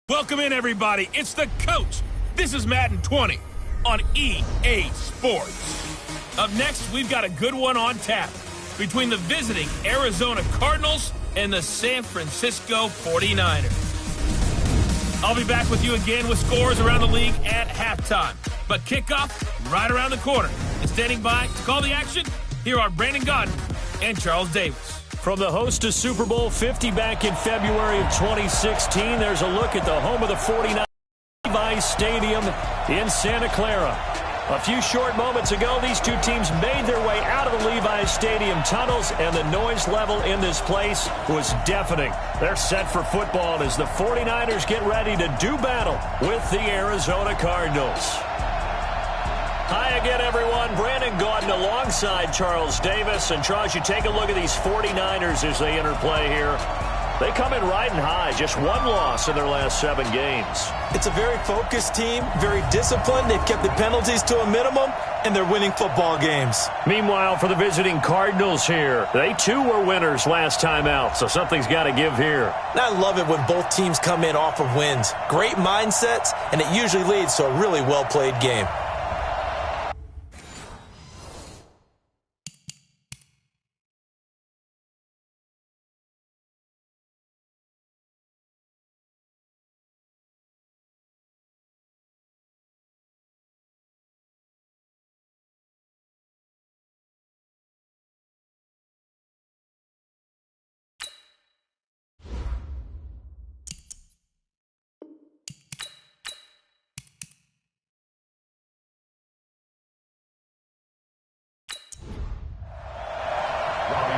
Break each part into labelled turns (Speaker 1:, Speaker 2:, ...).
Speaker 1: Welcome in, everybody. It's the coach. This is Madden 20 on EA Sports. Up next, we've got a good one on tap between the visiting Arizona Cardinals and the San Francisco 49ers. I'll be back with you again with scores around the league at halftime. But kickoff right around the corner. And standing by to call the action, here are Brandon Gaudin and Charles Davis.
Speaker 2: From the host to Super Bowl 50 back in February of 2016, there's a look at the home of the 49ers, Levi's Stadium in Santa Clara. A few short moments ago, these two teams made their way out of the Levi's Stadium tunnels, and the noise level in this place was deafening. They're set for football as the 49ers get ready to do battle with the Arizona Cardinals. Hi again, everyone. Brandon Gaudin alongside Charles Davis. And, Charles, you take a look at these 49ers as they interplay here. They come in riding high, just one loss in their last 7 games.
Speaker 3: It's a very focused team, very disciplined. They've kept the penalties to a minimum, and they're winning football games.
Speaker 2: Meanwhile, for the visiting Cardinals here, they too were winners last time out, so something's got to give here.
Speaker 3: And I love it when both teams come in off of wins. Great mindsets, and it usually leads to a really well-played game.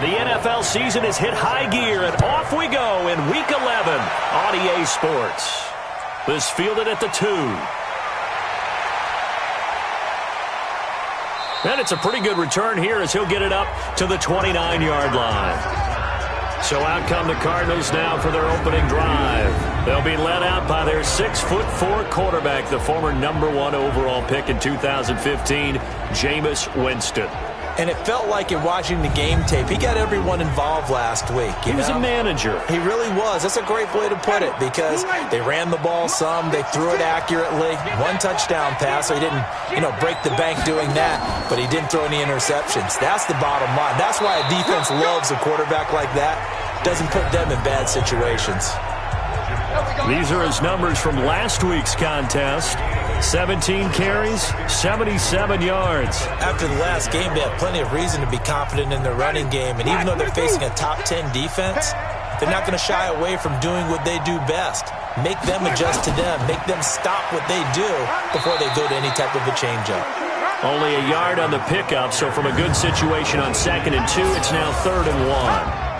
Speaker 2: The NFL season has hit high gear, and off we go in Week 11 on EA Sports. This fielded at the 2. And it's a pretty good return here as he'll get it up to the 29-yard line. So out come the Cardinals now for their opening drive. They'll be led out by their 6'4" quarterback, the former #1 overall pick in 2015, Jameis Winston.
Speaker 3: And it felt like in watching the game tape, he got everyone involved last week.
Speaker 2: He was a manager.
Speaker 3: He really was. That's a great way to put it because they ran the ball some. They threw it accurately. 1 touchdown pass, so he didn't, break the bank doing that. But he didn't throw any interceptions. That's the bottom line. That's why a defense loves a quarterback like that. Doesn't put them in bad situations.
Speaker 2: These are his numbers from last week's contest. 17 carries, 77 yards.
Speaker 3: After the last game, they have plenty of reason to be confident in their running game. And even though they're facing a top 10 defense, they're not going to shy away from doing what they do best. Make them adjust to them. Make them stop what they do before they go to any type of a changeup.
Speaker 2: Only a yard on the pickup, so from a good situation on 2nd and 2, it's now 3rd and 1.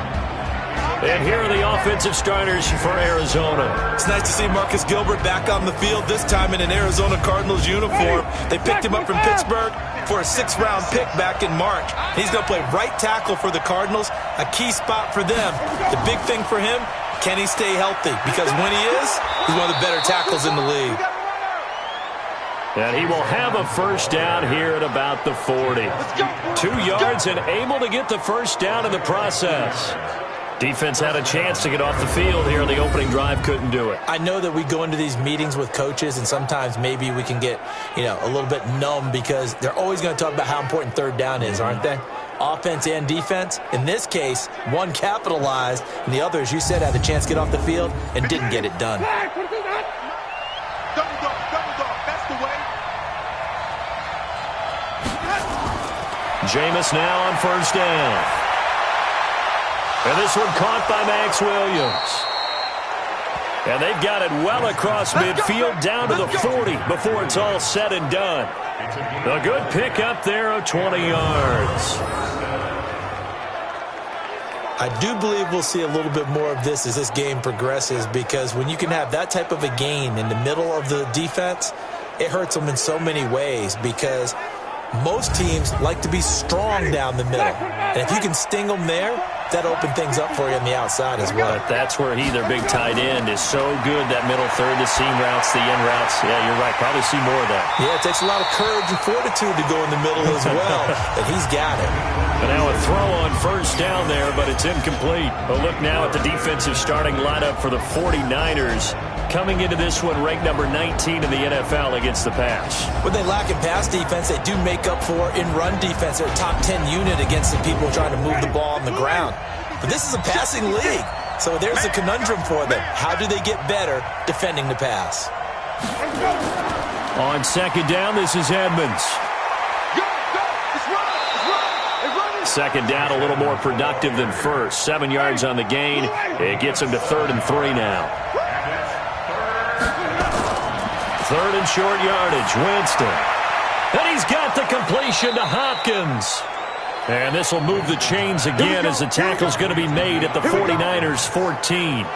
Speaker 2: And here are the offensive starters for Arizona.
Speaker 3: It's nice to see Marcus Gilbert back on the field, this time in an Arizona Cardinals uniform. They picked him up from Pittsburgh for a 6th-round pick back in March. He's going to play right tackle for the Cardinals, a key spot for them. The big thing for him, can he stay healthy? Because when he is, he's one of the better tackles in the league.
Speaker 2: And he will have a first down here at about the 40. 2 yards and able to get the first down in the process. Defense had a chance to get off the field here on the opening drive, couldn't do it.
Speaker 3: I know that we go into these meetings with coaches, and sometimes maybe we can get, a little bit numb because they're always going to talk about how important 3rd down is, aren't they? Offense and defense. In this case, one capitalized, and the other, as you said, had a chance to get off the field and didn't get it done.
Speaker 2: Jameis now on first down. And this one caught by Max Williams. And they've got it well across midfield down to the 40 before it's all said and done. A good pickup there of 20 yards.
Speaker 3: I do believe we'll see a little bit more of this as this game progresses because when you can have that type of a gain in the middle of the defense, it hurts them in so many ways because most teams like to be strong down the middle. And if you can sting them there, that open things up for you on the outside as well.
Speaker 2: But that's where their big tight end, is so good, that middle third, the seam routes, the end routes. Yeah, you're right. Probably see more of that.
Speaker 3: Yeah, it takes a lot of courage and fortitude to go in the middle as well. And he's got it.
Speaker 2: And now a throw on first down there, but it's incomplete. A look now at the defensive starting lineup for the 49ers. coming into this one ranked number 19 in the NFL against the pass.
Speaker 3: When they lack in pass defense, they do make up for in run defense. They're a top 10 unit against the people trying to move the ball on the ground. But this is a passing league, so there's a conundrum for them. How do they get better defending the pass?
Speaker 2: On second down, this is Edmonds. Second down, a little more productive than first. 7 yards on the gain. It gets him to 3rd and 3 now. 3rd and short yardage, Winston. And he's got the completion to Hopkins. And this will move the chains again as the tackle's going to be made at the 49ers' 14.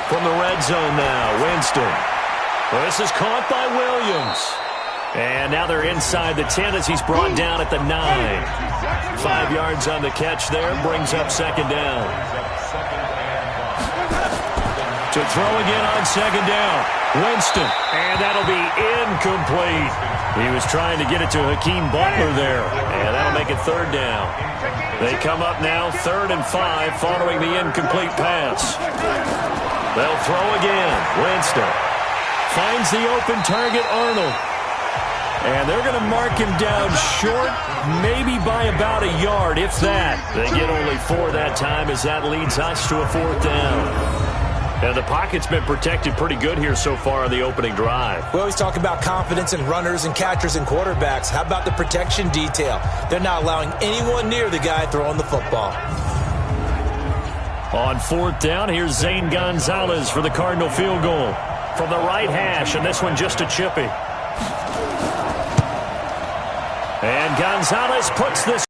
Speaker 2: From the red zone now, Winston. Well, this is caught by Williams. And now they're inside the 10 as he's brought down at the 9. 5 yards on the catch there, brings up second down. To throw again on second down, Winston. And that'll be incomplete. He was trying to get it to Hakeem Butler there. And that'll make it 3rd down. They come up now 3rd and 5 following the incomplete pass. They'll throw again. Winston finds the open target, Arnold. And they're going to mark him down short, maybe by about a yard, if that. They get only 4 that time as that leads us to a 4th down. And the pocket's been protected pretty good here so far on the opening drive.
Speaker 3: We always talk about confidence in runners and catchers and quarterbacks. How about the protection detail? They're not allowing anyone near the guy throwing the football.
Speaker 2: On 4th down, here's Zane Gonzalez for the Cardinal field goal. From the right hash, and this one just a chippy. And Gonzalez puts this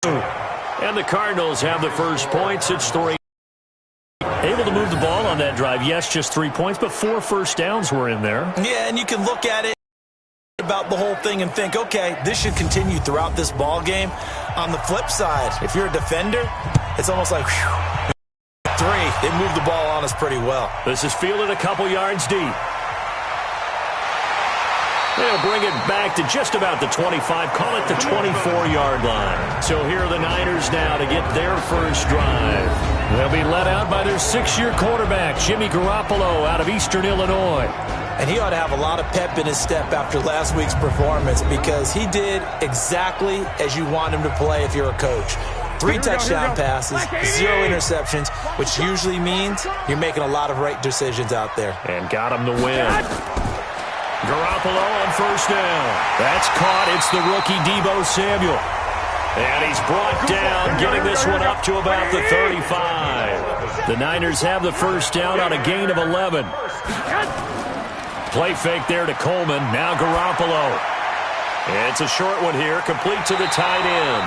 Speaker 2: through. And the Cardinals have the first points. It's 3. Able to move the ball on that drive. Yes, just 3 points, but 4 first downs were in there.
Speaker 3: Yeah, and you can look at it about the whole thing and think, okay, this should continue throughout this ball game. On the flip side, if you're a defender, it's almost like, whew, 3. They move the ball on us pretty well.
Speaker 2: This is fielded a couple yards deep. They'll bring it back to just about the 25, call it the 24-yard line. So here are the Niners now to get their first drive. They'll be led out by their 6-year quarterback, Jimmy Garoppolo, out of Eastern Illinois.
Speaker 3: And he ought to have a lot of pep in his step after last week's performance because he did exactly as you want him to play if you're a coach. 3 touchdown passes, 0 interceptions, which usually means you're making a lot of right decisions out there.
Speaker 2: And got him the win. Garoppolo on first down. That's caught. It's the rookie Deebo Samuel. And he's brought down, getting this one up to about the 35. The Niners have the first down on a gain of 11. Play fake there to Coleman. Now Garoppolo. It's a short one here, complete to the tight end.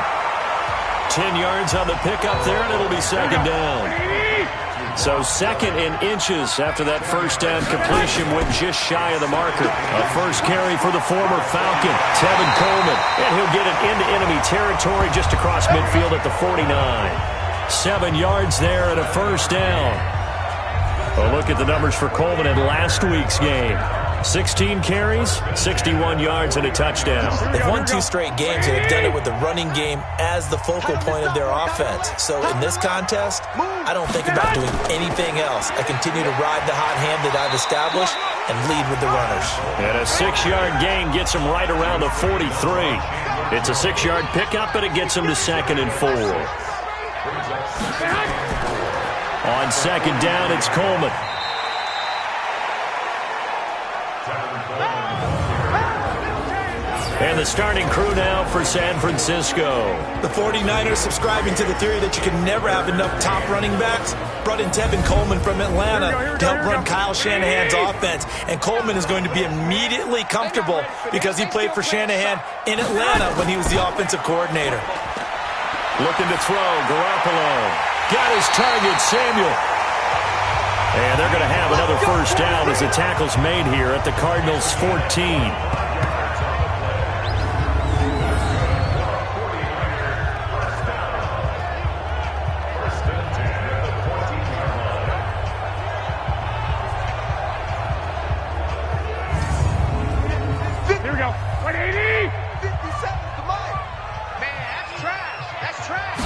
Speaker 2: 10 yards on the pickup there, and it'll be second down. So 2nd in inches after that first down completion went just shy of the marker. A first carry for the former Falcon, Tevin Coleman. And he'll get it into enemy territory just across midfield at the 49. 7 yards there and a first down. A look at the numbers for Coleman in last week's game. 16 carries, 61 yards, and a touchdown.
Speaker 3: They've won 2 straight games, and they've done it with the running game as the focal point of their offense. So in this contest, I don't think about doing anything else. I continue to ride the hot hand that I've established and lead with the runners.
Speaker 2: And a 6-yard gain gets him right around the 43. It's a 6-yard pickup, and it gets him to 2nd and 4. On second down, it's Coleman. And the starting crew now for San Francisco.
Speaker 3: The 49ers subscribing to the theory that you can never have enough top running backs. Brought in Tevin Coleman from Atlanta to help run Kyle Shanahan's offense. And Coleman is going to be immediately comfortable because he played for Shanahan in Atlanta when he was the offensive coordinator.
Speaker 2: Looking to throw, Garoppolo. Got his target, Samuel. And they're going to have another first down as the tackle's made here at the Cardinals' 14.
Speaker 4: Here we go. 180.
Speaker 5: 50 seconds to mine. Man, that's trash. That's trash.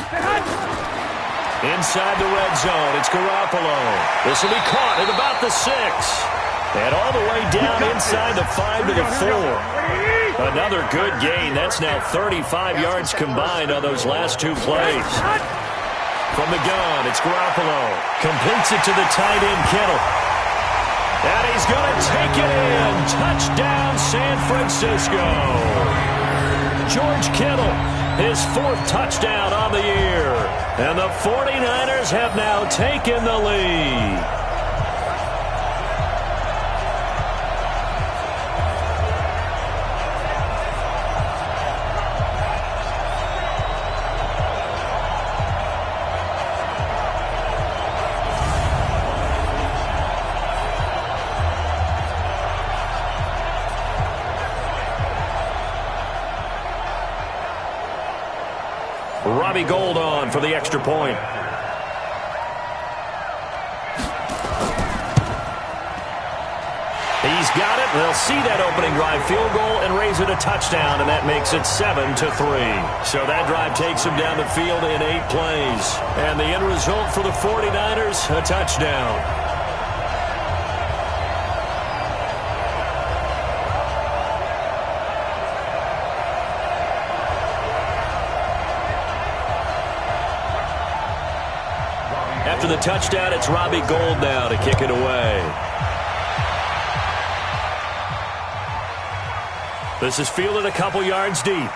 Speaker 2: Inside the red zone, it's Garoppolo. This will be caught at about the 6. And all the way down inside the 5 to the 4. Another good gain. That's now 35 yards combined on those last 2 plays. From the gun, it's Garoppolo. Completes it to the tight end, Kittle. And he's going to take it in. Touchdown, San Francisco. George Kittle, his 4th touchdown on the year. And the 49ers have now taken the lead. Robbie Gould on for the extra point. He's got it. They'll see that opening drive field goal and raise it a touchdown, and that makes it 7-3. So that drive takes him down the field in 8 plays. And the end result for the 49ers, a touchdown. After the touchdown, it's Robbie Gould now to kick it away. This is fielded a couple yards deep.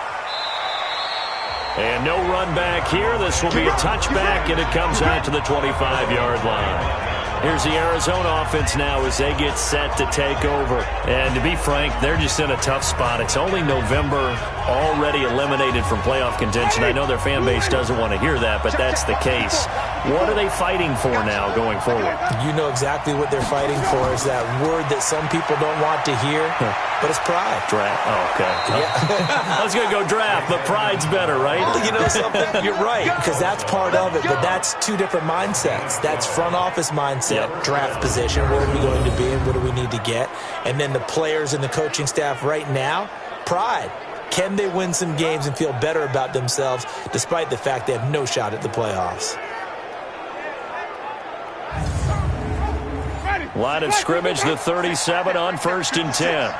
Speaker 2: And no run back here. This will be a touchback, and it comes out to the 25-yard line. Here's the Arizona offense now as they get set to take over. And to be frank, they're just in a tough spot. It's only November, already eliminated from playoff contention. I know their fan base doesn't want to hear that, but that's the case. What are they fighting for now going forward?
Speaker 3: You know exactly what they're fighting for is that word that some people don't want to hear, but it's pride.
Speaker 2: Draft. Oh, okay. Yeah. I was going to go draft, but pride's better, right?
Speaker 3: You know something? You're right, because that's part of it, but that's 2 different mindsets. That's front office mindset, draft position, where are we going to be and what do we need to get? And then the players and the coaching staff right now, pride. Can they win some games and feel better about themselves despite the fact they have no shot at the playoffs?
Speaker 2: Line of scrimmage, the 37 on 1st and 10.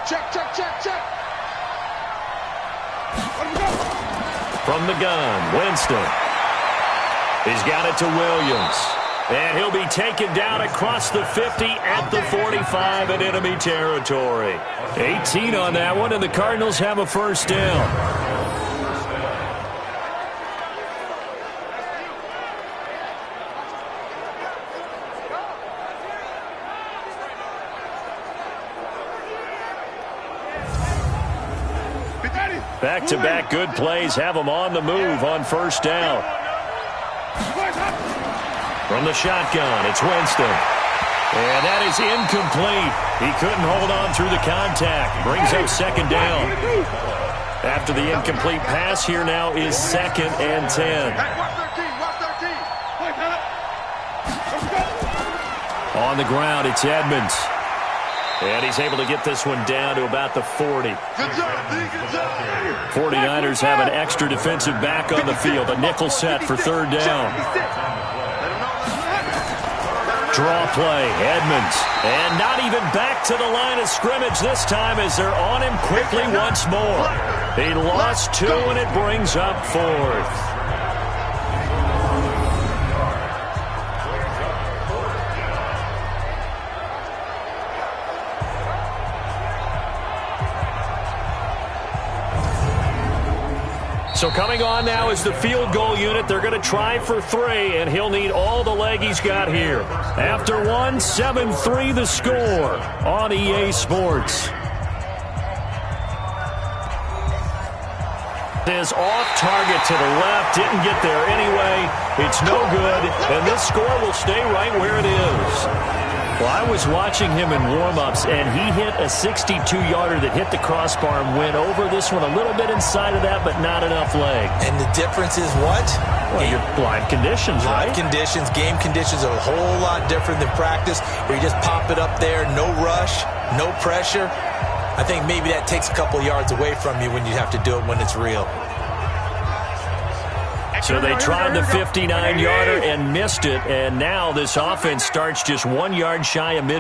Speaker 5: Check.
Speaker 2: From the gun, Winston. He's got it to Williams. And he'll be taken down across the 50 at the 45 in enemy territory. 18 on that one, and the Cardinals have a first down. Back-to-back good plays have them on the move on first down. From the shotgun, it's Winston. And that is incomplete. He couldn't hold on through the contact. Brings up second down. After the incomplete pass, here now is 2nd and 10. On the ground, it's Edmonds. And he's able to get this one down to about the 40. 49ers have an extra defensive back on the field. A nickel set for 3rd down. Draw play, Edmonds. And not even back to the line of scrimmage this time as they're on him quickly once more. He lost 2, and it brings up 4th. So coming on now is the field goal unit. They're going to try for 3, and he'll need all the leg he's got here. After 1, 7-3 the score on EA Sports. Is off target to the left. Didn't get there anyway. It's no good, and this score will stay right where it is. Well, I was watching him in warm-ups, and he hit a 62-yarder that hit the crossbar and went over this one a little bit inside of that, but not enough leg.
Speaker 3: And the difference is what?
Speaker 2: Well, your live conditions, right?
Speaker 3: Live conditions, game conditions are a whole lot different than practice, where you just pop it up there, no rush, no pressure. I think maybe that takes a couple yards away from you when you have to do it when it's real.
Speaker 2: So they tried the 59-yarder and missed it, and now this offense starts just 1 yard shy of midfield.